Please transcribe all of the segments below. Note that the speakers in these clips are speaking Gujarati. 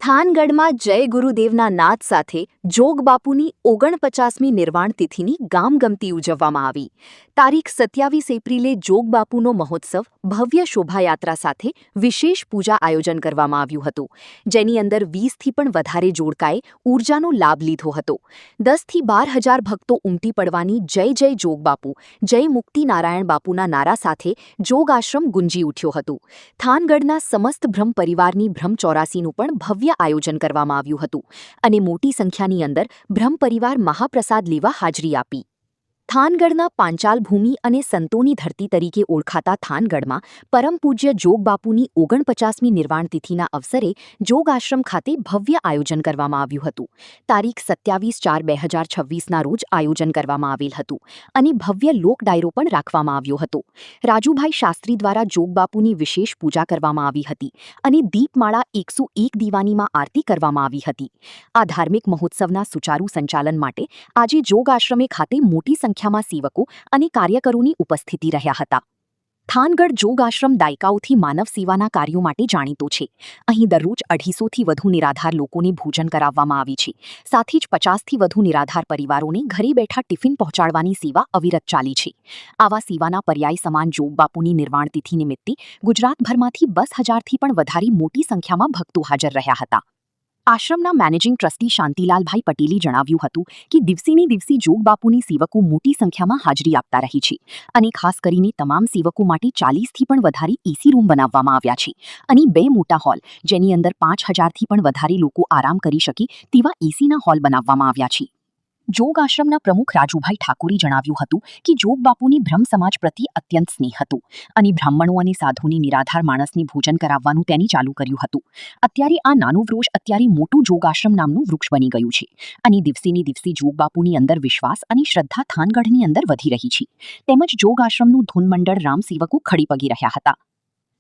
થાનગઢમાં જય ગુરુદેવના નાદ સાથે જોગબાપુની 49મી નિર્વાણ તિથિની ગામગમતી ઉજવવામાં આવી. તારીખ 27 એપ્રિલે જોગબાપુનો મહોત્સવ ભવ્ય શોભાયાત્રા સાથે વિશેષ પૂજા આયોજન કરવામાં આવ્યું હતું, જેની અંદર 20થી પણ વધારે જોડકાએ ઊર્જાનો લાભ લીધો હતો. 10થી 12 હજાર ભક્તો ઉમટી પડવાની જય જય જોગબાપુ, જય મુક્તિનારાયણ બાપુના નારા સાથે જોગ આશ્રમ ગુંજી ઉઠ્યો હતો. થાનગઢના સમસ્ત બ્રહ્મ પરિવારની બ્રહ્મ 84નું પણ ભવ્ય આયોજન કરવામાં આવ્યું હતું અને મોટી સંખ્યાની અંદર બ્રહ્મ પરિવાર મહાપ્રસાદ લેવા હાજરી આપી. થાનગઢના પાંચાલ ભૂમિ અને સંતોની ધરતી તરીકે ઓળખાતા થાનગઢમાં પરમ પૂજ્ય જોગબાપુની 49મી નિર્વાણ તિથિના અવસરે જોગ આશ્રમ ખાતે ભવ્ય આયોજન કરવામાં આવ્યું હતું. તારીખ 27/4/2026ના રોજ આયોજન કરવામાં આવેલ હતું અને ભવ્ય લોક ડાયરો પણ રાખવામાં આવ્યો હતો. રાજુભાઈ શાસ્ત્રી દ્વારા જોગબાપુની વિશેષ પૂજા કરવામાં આવી હતી અને દીપમાળા 101 દીવાનીમાં આરતી કરવામાં આવી હતી. આ ધાર્મિક મહોત્સવના સુચારુ સંચાલન માટે આજે જોગ આશ્રમે ખાતે મોટી સંખ્યામાં સેવકો અને કાર્યકરોની ઉપસ્થિતિ રહ્યા હતા. થાનગઢ જોગ આશ્રમ દાયકાઓથી માનવ સેવાના કાર્યો માટે જાણીતો છે. અહીં દરરોજ 250થી વધુ નિરાધાર લોકોને ભોજન કરાવવામાં આવે છે. સાથે જ 50થી વધુ નિરાધાર પરિવારોને ઘરે બેઠા ટિફિન પહોંચાડવાની સેવા અવિરત ચાલી છે. આવા સેવાના પર્યાય સમાન જોગબાપુની નિર્વાણ તિથિ નિમિત્તે ગુજરાતભરમાંથી 10,000થી પણ વધારે મોટી સંખ્યામાં ભક્તો હાજર રહ્યા હતા. આશ્રમના મેનેજિંગ ટ્રસ્ટી શાંતિલાલભાઈ પટેલે જણાવ્યું હતું કે દિવસેને દિવસે જોગબાપુની સેવકો મોટી સંખ્યામાં હાજરી આપતા રહી છે અને ખાસ કરીને તમામ સેવકો માટે 40થી પણ વધારે એસી રૂમ બનાવવામાં આવ્યા છે અને 2 મોટા હોલ, જેની અંદર 5,000થી પણ વધારે લોકો આરામ કરી શકે તેવા એસીના હોલ બનાવવામાં આવ્યા છે. જોગ આશ્રમના પ્રમુખ રાજુભાઈ ઠાકોરે જણાવ્યું હતું કે જોગબાપુને બ્રહ્મ સમાજ પ્રત્યે અત્યંત સ્નેહ હતો અને બ્રાહ્મણો અને સાધુને નિરાધાર માણસને ભોજન કરાવવાનું તેને ચાલુ કર્યું હતું. અત્યારે આ નાનું વૃક્ષ અત્યારે મોટું જોગ આશ્રમ નામનું વૃક્ષ બની ગયું છે અને દિવસેને દિવસે જોગબાપુની અંદર વિશ્વાસ અને શ્રદ્ધા થાનગઢની અંદર વધી રહી છે. તેમજ જોગ આશ્રમનું ધૂન મંડળ રામ સેવકો ખડી પગે રહ્યા હતા.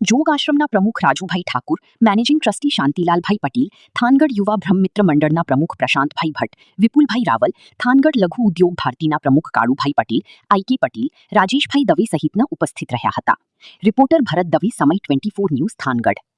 જોગ આશ્રમના પ્રમુખ રાજુભાઈ ઠાકુર, મેનેજિંગ ટ્રસ્ટી શાંતિલાલભાઈ પટેલ, થાનગઢ યુવા બ્રહ્મ મિત્ર મંડળના પ્રમુખ પ્રશાંતભાઈ ભટ્ટ, વિપુલભાઈ રાવલ, થાનગઢ લઘુ ઉદ્યોગ ભારતીના પ્રમુખ કાળુભાઈ પટેલ, આઈકે પટેલ, રાજેશભાઈ દવે સહિતના ઉપસ્થિત રહ્યા હતા. રિપોર્ટર ભરત દવે, સમય 24 ન્યૂઝ, થાનગઢ.